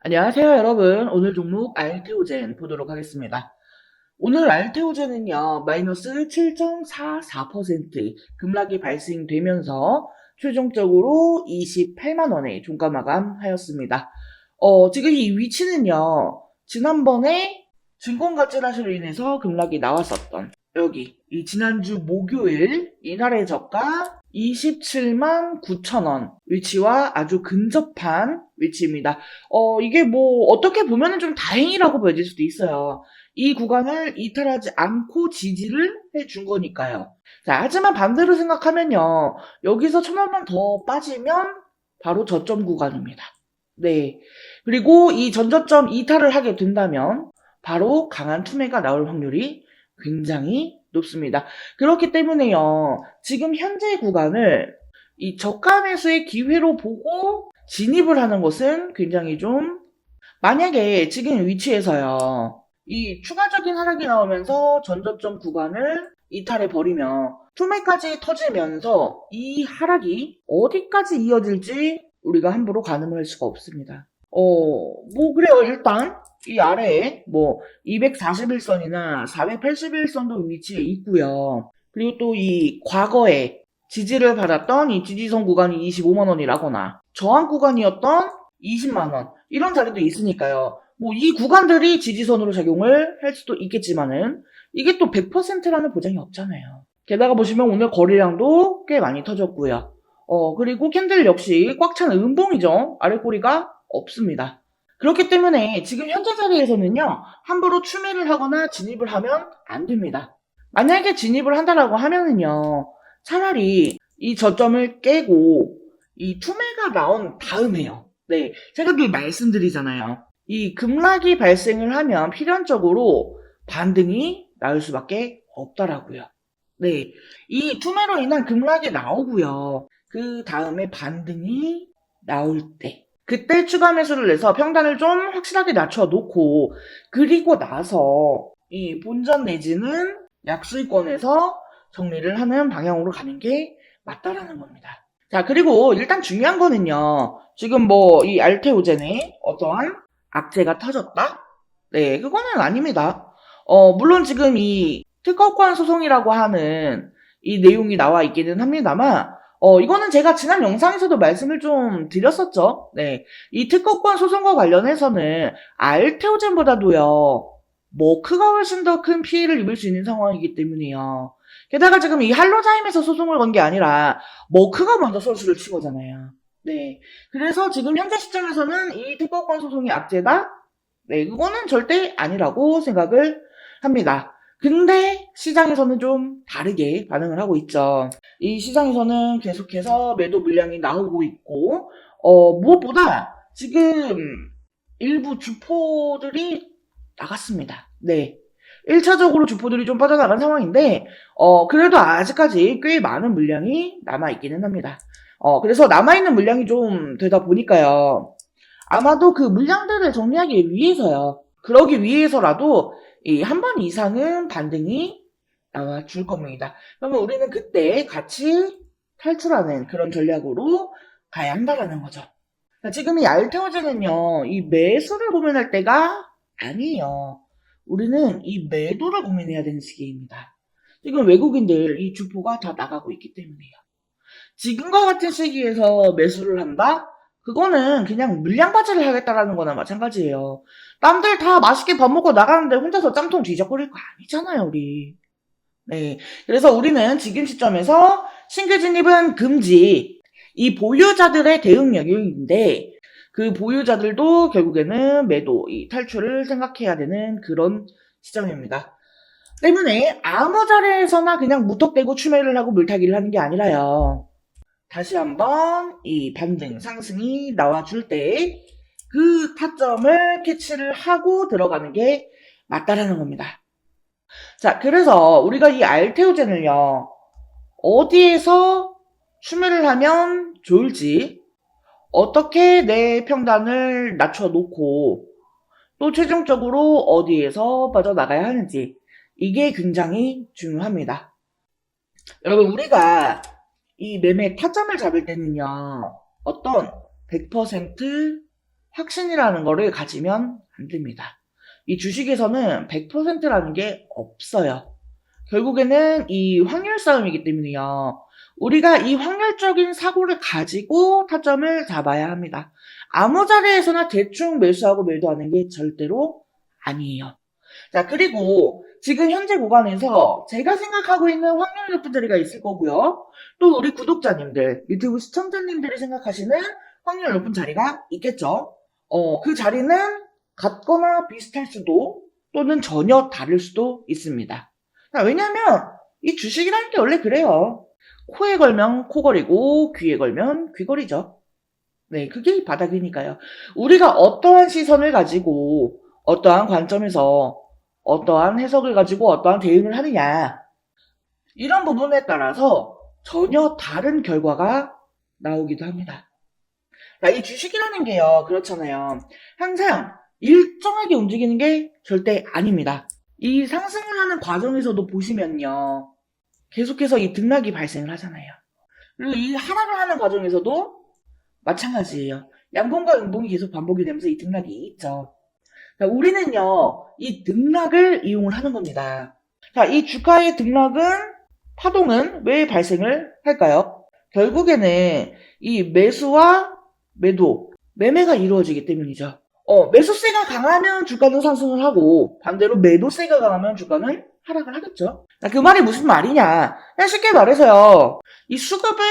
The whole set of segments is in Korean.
안녕하세요, 여러분. 오늘 종목 알테오젠 보도록 하겠습니다. 오늘 알테오젠은요, 마이너스 7.44% 급락이 발생되면서 최종적으로 28만 원에 종가 마감하였습니다. 지금 이 위치는요, 지난번에 증권가짜라시로 인해서 급락이 나왔었던 여기 이 지난주 목요일 이날의 저가 27만 9천 원 위치와 아주 근접한 위치입니다. 이게 뭐 어떻게 보면은 좀 다행이라고 보여질 수도 있어요. 이 구간을 이탈하지 않고 지지를 해준 거니까요. 자, 하지만 반대로 생각하면요. 여기서 1,000원만 더 빠지면 바로 저점 구간입니다. 네. 그리고 이 전저점 이탈을 하게 된다면 바로 강한 투매가 나올 확률이 굉장히 높습니다. 그렇기 때문에요. 지금 현재 구간을 이 저가 매수의 기회로 보고 진입을 하는 것은 굉장히 좀 만약에 지금 위치에서요. 이 추가적인 하락이 나오면서 전저점 구간을 이탈해 버리면 투매까지 터지면서 이 하락이 어디까지 이어질지 우리가 함부로 가늠을 할 수가 없습니다. 뭐 그래요. 일단 이 아래에 뭐 241선이나 481선도 위치에 있고요. 그리고 또 이 과거에 지지를 받았던 이 지지선 구간이 25만 원이라거나 저항 구간이었던 20만 원 이런 자리도 있으니까요. 뭐 이 구간들이 지지선으로 작용을 할 수도 있겠지만은 이게 또 100%라는 보장이 없잖아요. 게다가 보시면 오늘 거래량도 꽤 많이 터졌고요. 그리고 캔들 역시 꽉 찬 음봉이죠. 아래 꼬리가 없습니다. 그렇기 때문에 지금 현재 자리에서는요, 함부로 추매를 하거나 진입을 하면 안 됩니다. 만약에 진입을 한다라고 하면은요, 차라리 이 저점을 깨고 이 투매가 나온 다음에요. 네, 제가 늘 말씀드리잖아요. 이 급락이 발생을 하면 필연적으로 반등이 나올 수밖에 없더라고요. 네, 이 투매로 인한 급락이 나오고요. 그 다음에 반등이 나올 때 그때 추가 매수를 내서 평단을 좀 확실하게 낮춰놓고 그리고 나서 이 본전 내지는 약수익권에서 정리를 하는 방향으로 가는 게 맞다라는 겁니다. 자, 그리고 일단 중요한 거는요. 지금 뭐 이 알테오젠에 어떠한 악재가 터졌다? 네, 그거는 아닙니다. 물론 지금 이 특허권 소송이라고 하는 이 내용이 나와 있기는 합니다만 이거는 제가 지난 영상에서도 말씀을 좀 드렸었죠. 네. 이 특허권 소송과 관련해서는 알테오젠보다도요, 머크가 훨씬 더 큰 피해를 입을 수 있는 상황이기 때문에요. 게다가 지금 이 할로자임에서 소송을 건 게 아니라 머크가 먼저 선수를 친 거잖아요. 네. 그래서 지금 현재 시점에서는 이 특허권 소송이 악재다? 네, 그거는 절대 아니라고 생각을 합니다. 근데 시장에서는 좀 다르게 반응을 하고 있죠. 이 시장에서는 계속해서 매도 물량이 나오고 있고, 무엇보다 지금 일부 주포들이 나갔습니다. 네. 1차적으로 주포들이 좀 빠져나간 상황인데, 그래도 아직까지 꽤 많은 물량이 남아있기는 합니다. 그래서 남아있는 물량이 좀 되다 보니까요. 아마도 그 물량들을 정리하기 위해서요. 그러기 위해서라도 이 한 번 이상은 반등이 나와줄 겁니다. 그러면 우리는 그때 같이 탈출하는 그런 전략으로 가야 한다라는 거죠. 그러니까 지금 이 알테오젠은요, 이 매수를 고민할 때가 아니에요. 우리는 이 매도를 고민해야 되는 시기입니다. 지금 외국인들 이 주포가 다 나가고 있기 때문에요. 지금과 같은 시기에서 매수를 한다? 그거는 그냥 물량바지를 하겠다라는 거나 마찬가지예요. 남들 다 맛있게 밥 먹고 나가는데 혼자서 짬통 뒤적거릴 거 아니잖아요, 우리. 네. 그래서 우리는 지금 시점에서 신규 진입은 금지. 이 보유자들의 대응 영역인데, 그 보유자들도 결국에는 매도, 이 탈출을 생각해야 되는 그런 시점입니다. 때문에 아무 자리에서나 그냥 무턱대고 추매를 하고 물타기를 하는 게 아니라요. 다시 한번 이 반등 상승이 나와줄 때 그 타점을 캐치를 하고 들어가는 게 맞다라는 겁니다. 자, 그래서 우리가 이 알테오젠을요, 어디에서 추매를 하면 좋을지, 어떻게 내 평단을 낮춰놓고, 또 최종적으로 어디에서 빠져나가야 하는지, 이게 굉장히 중요합니다. 여러분, 우리가 이 매매 타점을 잡을 때는요, 어떤 100% 확신이라는 거를 가지면 안 됩니다. 이 주식에서는 100%라는 게 없어요. 결국에는 이 확률 싸움이기 때문에요. 우리가 이 확률적인 사고를 가지고 타점을 잡아야 합니다. 아무 자리에서나 대충 매수하고 매도하는 게 절대로 아니에요. 자, 그리고 지금 현재 구간에서 제가 생각하고 있는 확률 높은 자리가 있을 거고요. 또 우리 구독자님들, 유튜브 시청자님들이 생각하시는 확률 높은 자리가 있겠죠. 그 자리는 같거나 비슷할 수도 또는 전혀 다를 수도 있습니다. 왜냐면 이 주식이라는 게 원래 그래요. 코에 걸면 코걸이고 귀에 걸면 귀걸이죠. 네, 그게 이 바닥이니까요. 우리가 어떠한 시선을 가지고 어떠한 관점에서 어떠한 해석을 가지고 어떠한 대응을 하느냐, 이런 부분에 따라서 전혀 다른 결과가 나오기도 합니다. 이 주식이라는 게요, 그렇잖아요. 항상 일정하게 움직이는 게 절대 아닙니다. 이 상승을 하는 과정에서도 보시면요, 계속해서 이 등락이 발생을 하잖아요. 그리고 이 하락을 하는 과정에서도 마찬가지예요. 양봉과 음봉이 계속 반복이 되면서 이 등락이 있죠. 자, 우리는요, 이 등락을 이용을 하는 겁니다. 자, 이 주가의 등락은, 파동은 왜 발생을 할까요? 결국에는 이 매수와 매도, 매매가 이루어지기 때문이죠. 매수세가 강하면 주가는 상승을 하고, 반대로 매도세가 강하면 주가는 하락을 하겠죠. 자, 그 말이 무슨 말이냐? 그냥 쉽게 말해서요, 이 수급을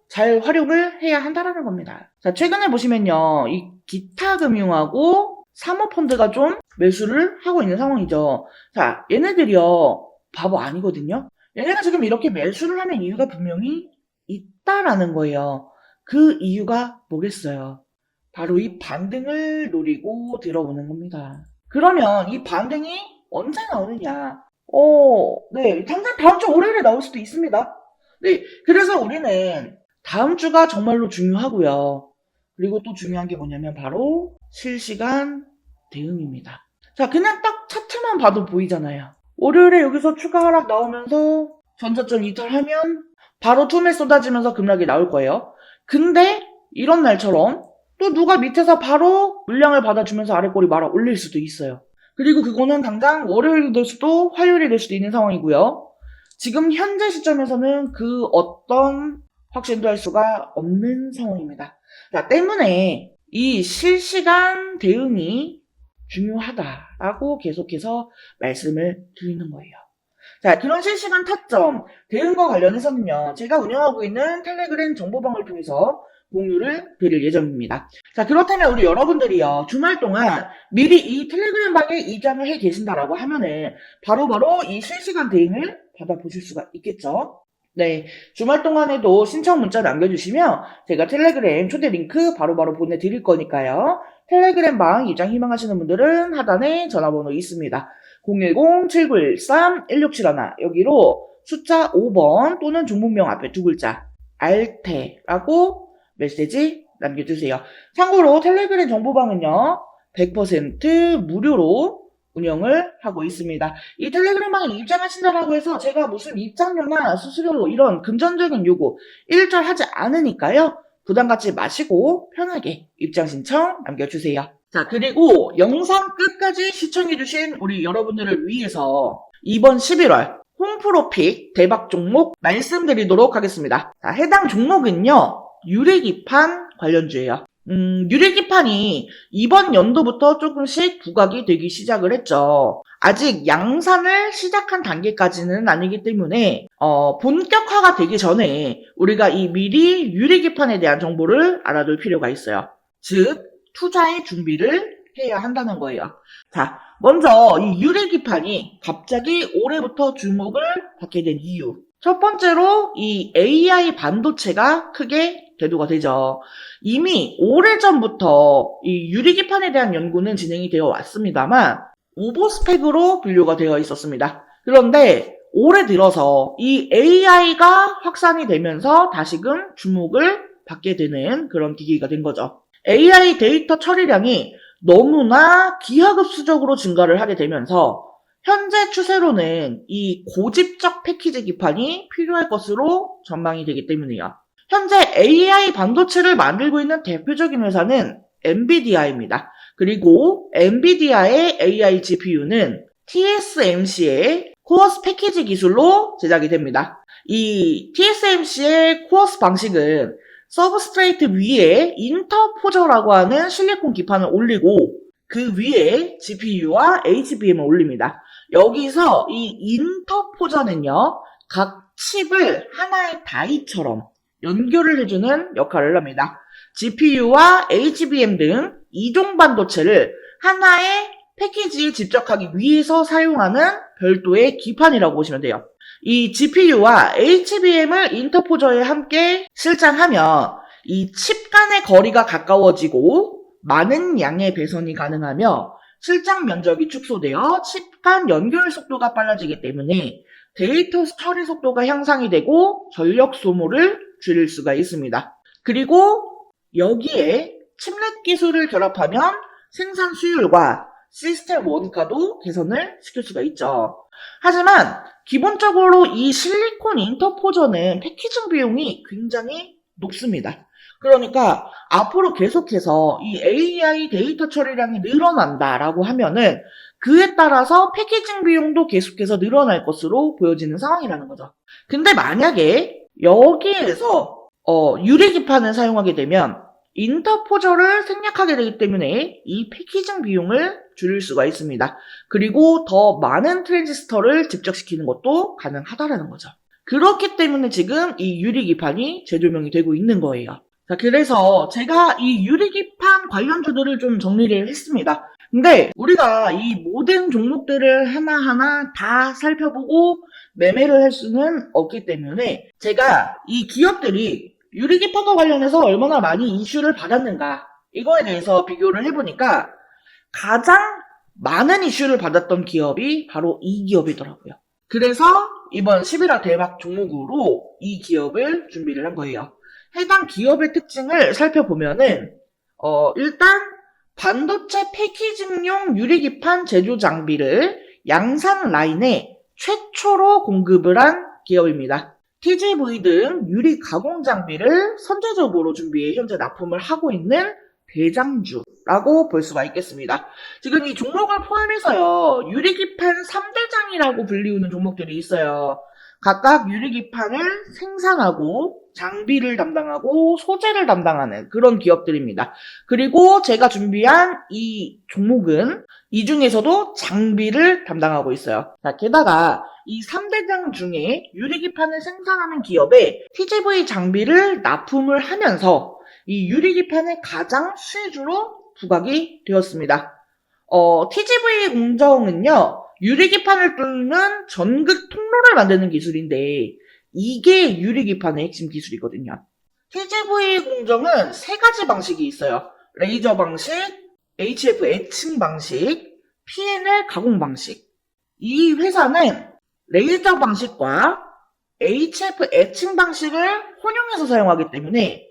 잘 활용을 해야 한다는 겁니다. 자, 최근에 보시면요, 이 기타금융하고 사모펀드가 좀 매수를 하고 있는 상황이죠. 자, 얘네들이요, 바보 아니거든요. 얘네가 지금 이렇게 매수를 하는 이유가 분명히 있다라는 거예요. 그 이유가 뭐겠어요? 바로 이 반등을 노리고 들어오는 겁니다. 그러면 이 반등이 언제 나오느냐? 네, 당장 다음 주 월요일에 나올 수도 있습니다. 네, 그래서 우리는 다음 주가 정말로 중요하고요. 그리고 또 중요한 게 뭐냐면 바로 실시간 대응입니다. 자, 그냥 딱 차트만 봐도 보이잖아요. 월요일에 여기서 추가 하락 나오면서 전저점 이탈하면 바로 투매 쏟아지면서 급락이 나올 거예요. 근데 이런 날처럼 또 누가 밑에서 바로 물량을 받아주면서 아래꼬리 말아 올릴 수도 있어요. 그리고 그거는 당장 월요일이 될 수도 화요일이 될 수도 있는 상황이고요. 지금 현재 시점에서는 그 어떤 확신도 할 수가 없는 상황입니다. 자, 때문에 이 실시간 대응이 중요하다라고 계속해서 말씀을 드리는 거예요. 자, 그런 실시간 타점, 대응과 관련해서는요, 제가 운영하고 있는 텔레그램 정보방을 통해서 공유를 드릴 예정입니다. 자, 그렇다면 우리 여러분들이요, 주말 동안 미리 이 텔레그램 방에 입장을 해 계신다라고 하면은 바로바로 이 실시간 대응을 받아보실 수가 있겠죠. 네, 주말 동안에도 신청 문자 남겨주시면 제가 텔레그램 초대 링크 바로바로 보내드릴 거니까요. 텔레그램 방 입장 희망하시는 분들은 하단에 전화번호 있습니다. 010-7913-1671 여기로 숫자 5번 또는 종목명 앞에 두 글자 알테라고 메시지 남겨주세요. 참고로 텔레그램 정보방은요 100% 무료로 운영을 하고 있습니다. 이 텔레그램방에 입장하신다라고 해서 제가 무슨 입장료나 수수료 이런 금전적인 요구 일절하지 않으니까요. 부담 갖지 마시고 편하게 입장 신청 남겨주세요. 자, 그리고 영상 끝까지 시청해주신 우리 여러분들을 위해서 이번 11월 홈프로픽 대박 종목 말씀드리도록 하겠습니다. 자, 해당 종목은요, 유리기판 관련주예요. 유리기판이 이번 연도부터 조금씩 부각이 되기 시작을 했죠. 아직 양산을 시작한 단계까지는 아니기 때문에 본격화가 되기 전에 우리가 이 미리 유리기판에 대한 정보를 알아둘 필요가 있어요. 즉 투자의 준비를 해야 한다는 거예요. 자, 먼저 이 유리기판이 갑자기 올해부터 주목을 받게 된 이유. 첫 번째로 이 AI 반도체가 크게 대두가 되죠. 이미 오래전부터 이 유리기판에 대한 연구는 진행이 되어 왔습니다만 오버스펙으로 분류가 되어 있었습니다. 그런데 올해 들어서 이 AI가 확산이 되면서 다시금 주목을 받게 되는 그런 기기가 된 거죠. AI 데이터 처리량이 너무나 기하급수적으로 증가를 하게 되면서 현재 추세로는 이 고집적 패키지 기판이 필요할 것으로 전망이 되기 때문이에요. 현재 AI 반도체를 만들고 있는 대표적인 회사는 엔비디아입니다. 그리고 엔비디아의 AI GPU는 TSMC의 코어스 패키지 기술로 제작이 됩니다. 이 TSMC의 코어스 방식은 서브스트레이트 위에 인터포저라고 하는 실리콘 기판을 올리고 그 위에 GPU와 HBM을 올립니다. 여기서 이 인터포저는요, 각 칩을 하나의 다이처럼 연결을 해주는 역할을 합니다. GPU와 HBM 등 이종 반도체를 하나의 패키지에 집적하기 위해서 사용하는 별도의 기판이라고 보시면 돼요. 이 GPU와 HBM을 인터포저에 함께 실장하면 이 칩 간의 거리가 가까워지고 많은 양의 배선이 가능하며 실장 면적이 축소되어 칩 간 연결 속도가 빨라지기 때문에 데이터 처리 속도가 향상이 되고 전력 소모를 줄일 수가 있습니다. 그리고 여기에 칩넷 기술을 결합하면 생산 수율과 시스템 원가도 개선을 시킬 수가 있죠. 하지만 기본적으로 이 실리콘 인터포저는 패키징 비용이 굉장히 높습니다. 그러니까 앞으로 계속해서 이 AI 데이터 처리량이 늘어난다라고 하면은 그에 따라서 패키징 비용도 계속해서 늘어날 것으로 보여지는 상황이라는 거죠. 근데 만약에 여기에서 유리기판을 사용하게 되면 인터포저를 생략하게 되기 때문에 이 패키징 비용을 줄일 수가 있습니다. 그리고 더 많은 트랜지스터를 집적시키는 것도 가능하다라는 거죠. 그렇기 때문에 지금 이 유리기판이 재조명이 되고 있는 거예요. 자, 그래서 제가 이 유리기판 관련주들을 좀 정리를 했습니다. 근데 우리가 이 모든 종목들을 하나하나 다 살펴보고 매매를 할 수는 없기 때문에 제가 이 기업들이 유리기판과 관련해서 얼마나 많이 이슈를 받았는가 이거에 대해서 비교를 해보니까 가장 많은 이슈를 받았던 기업이 바로 이 기업이더라고요. 그래서 이번 11화 대박 종목으로 이 기업을 준비를 한 거예요. 해당 기업의 특징을 살펴보면은 일단 반도체 패키징용 유리기판 제조 장비를 양산 라인에 최초로 공급을 한 기업입니다. TGV 등 유리 가공 장비를 선제적으로 준비해 현재 납품을 하고 있는 대장주라고 볼 수가 있겠습니다. 지금 이 종목을 포함해서요, 유리기판 3대장이라고 불리우는 종목들이 있어요. 각각 유리기판을 생산하고 장비를 담당하고 소재를 담당하는 그런 기업들입니다. 그리고 제가 준비한 이 종목은 이 중에서도 장비를 담당하고 있어요. 자, 게다가 이 3대장 중에 유리기판을 생산하는 기업에 TGV 장비를 납품을 하면서 이 유리기판의 가장 수혜주로 부각이 되었습니다. TGV 공정은요, 유리기판을 뚫는 전극 통로를 만드는 기술인데 이게 유리기판의 핵심 기술이거든요. TGV 공정은 세 가지 방식이 있어요. 레이저 방식, HF 에칭 방식, PNL 가공 방식. 이 회사는 레이저 방식과 HF 에칭 방식을 혼용해서 사용하기 때문에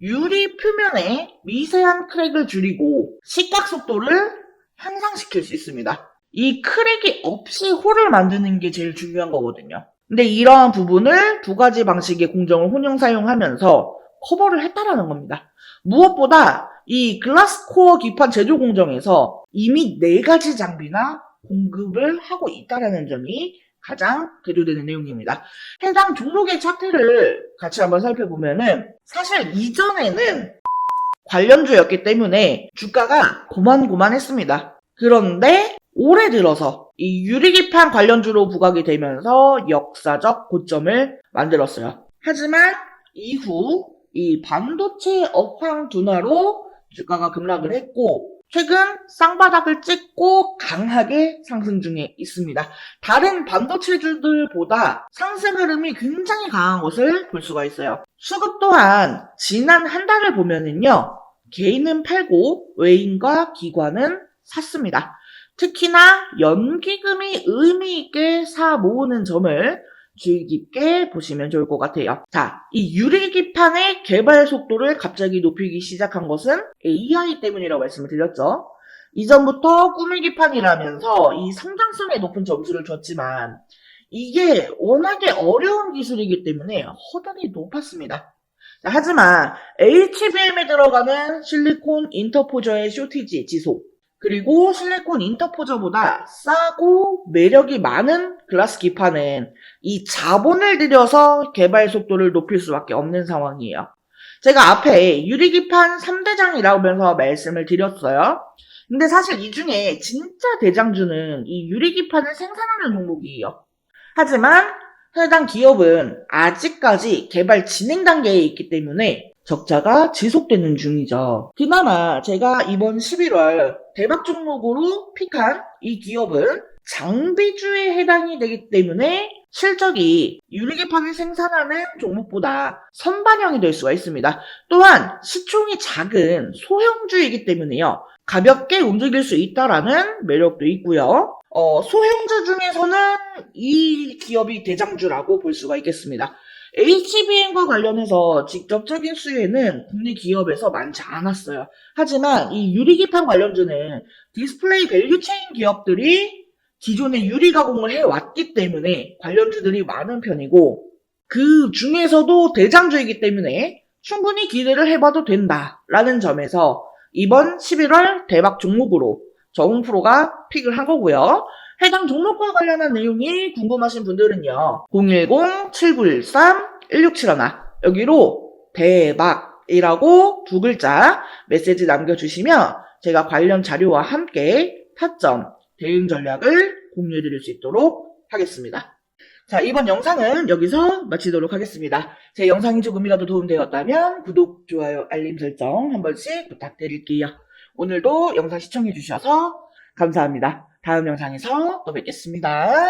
유리 표면에 미세한 크랙을 줄이고 시각 속도를 향상시킬 수 있습니다. 이 크랙이 없이 홀을 만드는 게 제일 중요한 거거든요. 근데 이러한 부분을 두 가지 방식의 공정을 혼용 사용하면서 커버를 했다라는 겁니다. 무엇보다 이 글라스코어 기판 제조 공정에서 이미 4가지 장비나 공급을 하고 있다라는 점이 가장 대조되는 내용입니다. 해당 종목의 차트를 같이 한번 살펴보면은 사실 이전에는 관련주였기 때문에 주가가 고만고만했습니다. 그런데 올해 들어서 이 유리기판 관련주로 부각이 되면서 역사적 고점을 만들었어요. 하지만 이후 이 반도체 업황 둔화로 주가가 급락을 했고 최근 쌍바닥을 찍고 강하게 상승 중에 있습니다. 다른 반도체주들보다 상승 흐름이 굉장히 강한 것을 볼 수가 있어요. 수급 또한 지난 한 달을 보면은요, 개인은 팔고 외인과 기관은 샀습니다. 특히나 연기금이 의미 있게 사 모으는 점을 주의 깊게 보시면 좋을 것 같아요. 자, 이 유리기판의 개발 속도를 갑자기 높이기 시작한 것은 AI 때문이라고 말씀을 드렸죠. 이전부터 꾸미기판이라면서 이 성장성에 높은 점수를 줬지만 이게 워낙에 어려운 기술이기 때문에 허들이 높았습니다. 하지만 HBM에 들어가는 실리콘 인터포저의 쇼티지 지속, 그리고 실리콘 인터포저보다 싸고 매력이 많은 글라스 기판은 이 자본을 들여서 개발 속도를 높일 수밖에 없는 상황이에요. 제가 앞에 유리기판 3대장이라면서 말씀을 드렸어요. 근데 사실 이 중에 진짜 대장주는 이 유리기판을 생산하는 종목이에요. 하지만 해당 기업은 아직까지 개발 진행 단계에 있기 때문에 적자가 지속되는 중이죠. 그나마 제가 이번 11월 대박 종목으로 픽한 이 기업은 장비주에 해당이 되기 때문에 실적이 유리기판을 생산하는 종목보다 선반영이 될 수가 있습니다. 또한 시총이 작은 소형주이기 때문에요. 가볍게 움직일 수 있다라는 매력도 있고요. 소형주 중에서는 이 기업이 대장주라고 볼 수가 있겠습니다. HBM과 관련해서 직접적인 수혜는 국내 기업에서 많지 않았어요. 하지만 이 유리기판 관련주는 디스플레이 밸류체인 기업들이 기존에 유리 가공을 해왔기 때문에 관련주들이 많은 편이고, 그 중에서도 대장주이기 때문에 충분히 기대를 해봐도 된다라는 점에서 이번 11월 대박 종목으로 저웅프로가 픽을 한 거고요. 해당 종목과 관련한 내용이 궁금하신 분들은요. 010-7913-1671 여기로 대박이라고 두 글자 메시지 남겨주시면 제가 관련 자료와 함께 타점, 대응 전략을 공유해드릴 수 있도록 하겠습니다. 자, 이번 영상은 여기서 마치도록 하겠습니다. 제 영상이 조금이라도 도움되었다면 구독, 좋아요, 알림 설정 한 번씩 부탁드릴게요. 오늘도 영상 시청해주셔서 감사합니다. 다음 영상에서 또 뵙겠습니다.